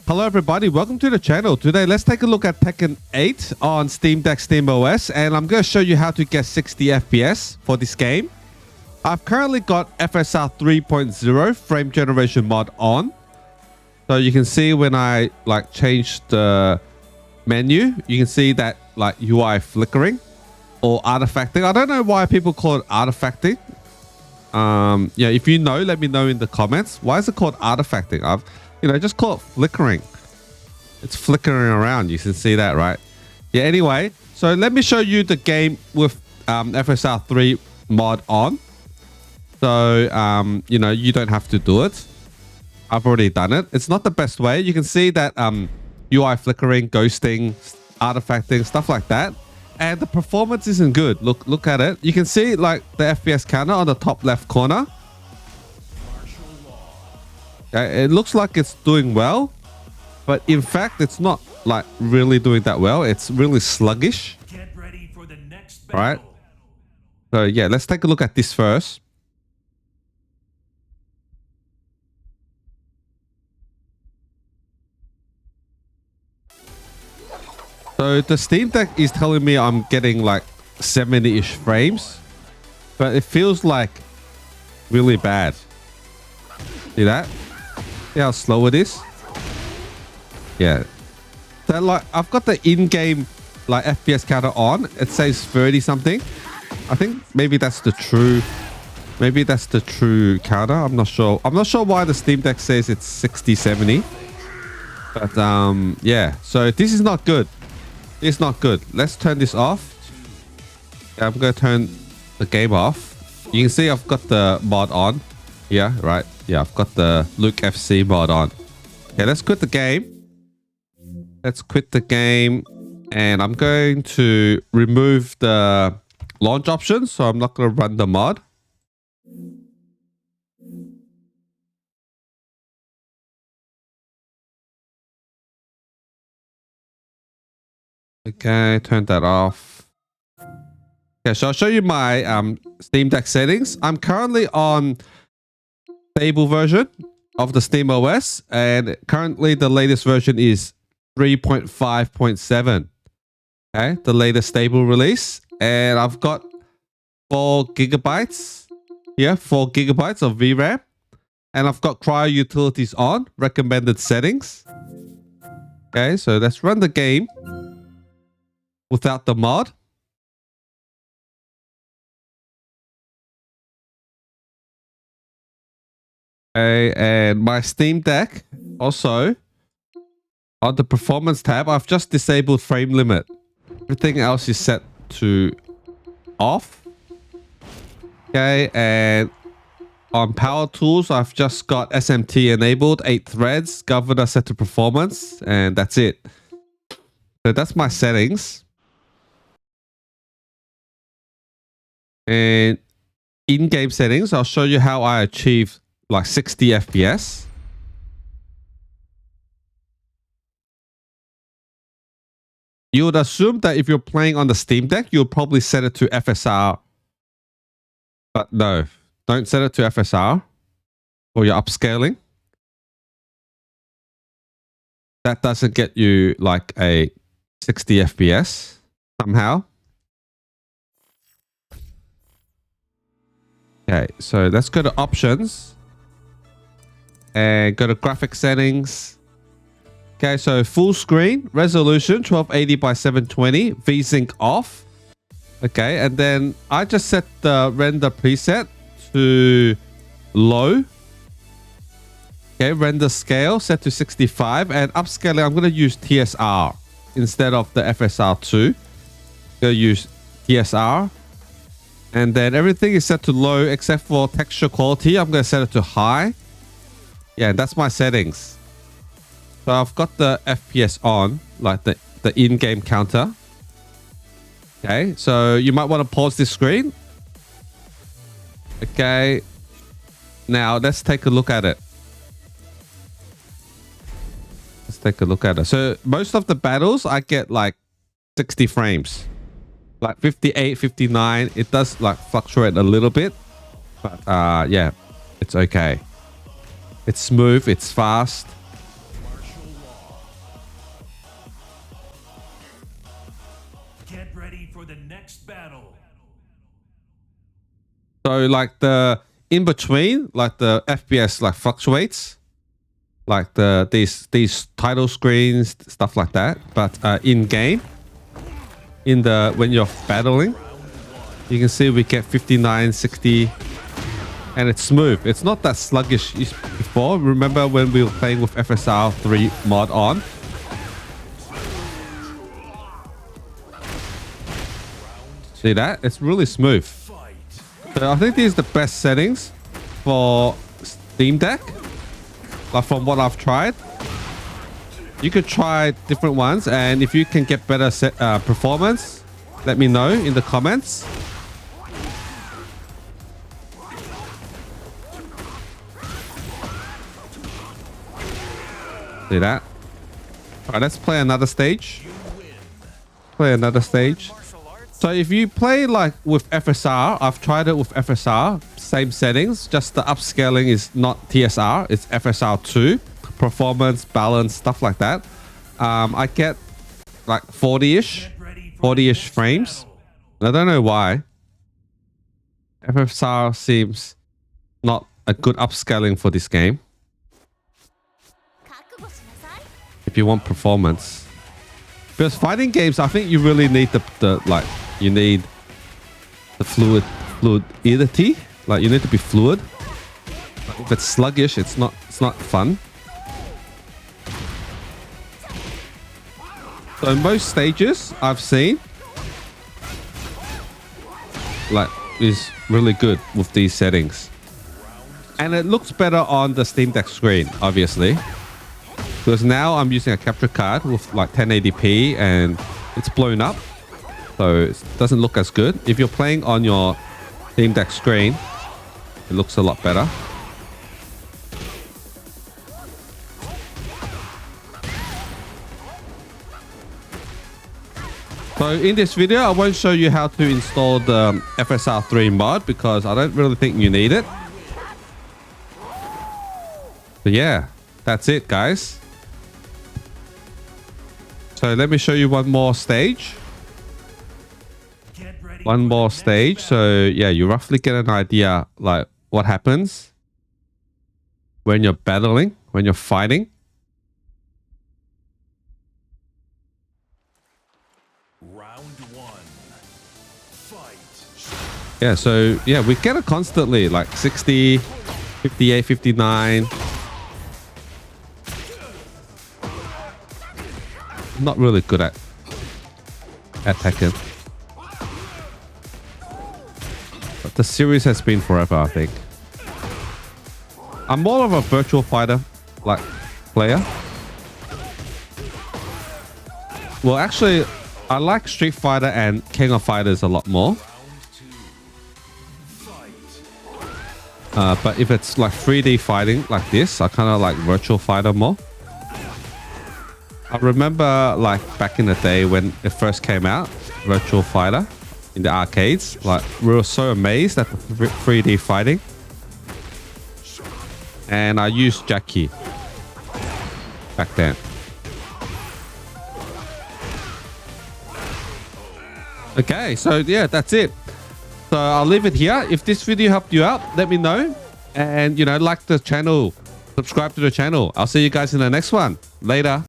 Hello everybody, welcome to the channel. Today let's take a look at Tekken 8 on Steam Deck SteamOS, and I'm going to show you how to get 60 FPS for this game. I've currently got FSR 3.0 frame generation mod on. So you can see when I change the menu, you can see that UI flickering or artifacting. I don't know why people call it artifacting. Yeah, if you know, let me know in the comments. Why is it called artifacting? Just call it flickering. It's flickering around. You can see that, right? Yeah, anyway, so let me show you the game with FSR 3 mod on. So, you don't have to do it. I've already done it. It's not the best way. You can see that UI flickering, ghosting, artifacting, stuff like that. And the performance isn't good. Look at it. You can see the FPS counter on the top left corner. Okay, it looks like it's doing well, but in fact, it's not really doing that well. It's really sluggish. Get ready for the next battle. All right. So yeah, let's take a look at this first. So the Steam Deck is telling me I'm getting 70-ish frames, but it feels really bad. See that? See how slow it is? Yeah. So I've got the in-game FPS counter on. It says 30 something. I think maybe that's the true counter. I'm not sure. I'm not sure why the Steam Deck says it's 60, 70. But yeah. So this is not good. It's not good. Let's turn this off. Yeah, I'm going to turn the game off. You can see I've got the mod on. Yeah, right. Yeah, I've got the Luke FC mod on. Okay, let's quit the game. Let's quit the game. And I'm going to remove the launch options. So I'm not going to run the mod. Okay, turn that off. Okay, so I'll show you my Steam Deck settings. I'm currently on stable version of the SteamOS, and currently the latest version is 3.5.7. Okay, the latest stable release, and I've got 4 gigabytes. Yeah, 4 gigabytes of VRAM, and I've got cryo utilities on, recommended settings. Okay, so let's run the game without the mod. Okay, and my Steam Deck also on the performance tab, I've just disabled frame limit. Everything else is set to off. Okay, and on power tools, I've just got SMT enabled, 8 threads, governor set to performance, and that's it. So that's my settings. And in-game settings, I'll show you how I achieve 60 FPS. You would assume that if you're playing on the Steam Deck, you'll probably set it to FSR. But no, don't set it to FSR or you're upscaling. That doesn't get you a 60 FPS somehow. Okay, so let's go to options and go to graphic settings. Okay, so full screen resolution 1280 by 720, VSync off. Okay, and then I just set the render preset to low. Okay, render scale set to 65, and upscaling I'm going to use TSR instead of the FSR2. I'm going to use TSR. And then everything is set to low except for texture quality. I'm going to set it to high. Yeah, that's my settings. So I've got the FPS on, the in-game counter. Okay, so you might want to pause this screen. Okay. Now let's take a look at it. Let's take a look at it. So most of the battles, I get 60 frames. 58, 59. It does fluctuate a little bit, but yeah, it's okay. It's smooth, it's fast. So like the in between, like the FPS like fluctuates, like these title screens, stuff like that. But in game, when you're battling, you can see we get 59, 60, and it's smooth. It's not that sluggish as before. Remember when we were playing with FSR 3 mod on? See that? It's really smooth. So I think these are the best settings for Steam Deck. Like from what I've tried. You could try different ones, and if you can get better performance, let me know in the comments. See that? Alright, let's play another stage. Play another stage. So if you play like with FSR, I've tried it with FSR, same settings, just the upscaling is not TSR, it's FSR2, performance, balance, stuff like that. I get like 40-ish frames. I don't know why. FSR seems not a good upscaling for this game. If you want performance. Because fighting games, I think you really need you need the fluidity. Like you need to be fluid. Like if it's sluggish, it's not fun. So in most stages I've seen like is really good with these settings. And it looks better on the Steam Deck screen, obviously. Because now I'm using a capture card with like 1080p and it's blown up. So it doesn't look as good. If you're playing on your Steam Deck screen, it looks a lot better. So in this video, I won't show you how to install the FSR 3 mod because I don't really think you need it. But yeah, that's it, guys. So let me show you one more stage. One more stage. So yeah, you roughly get an idea like what happens when you're battling, when you're fighting. Round one. Fight. Yeah, so yeah, we get it constantly like 60, 58, 59. Not really good at Tekken. But the series has been forever, I think. I'm more of a virtual fighter like player. Well, actually, I like Street Fighter and King of Fighters a lot more. But if it's like 3D fighting like this, I kind of like virtual fighter more. I remember like back in the day when it first came out, Virtual Fighter in the arcades, like we were so amazed at the 3D fighting. And I used Jackie back then. Okay, so yeah, that's it. So I'll leave it here. If this video helped you out, let me know. And, you know, like the channel, subscribe to the channel. I'll see you guys in the next one. Later.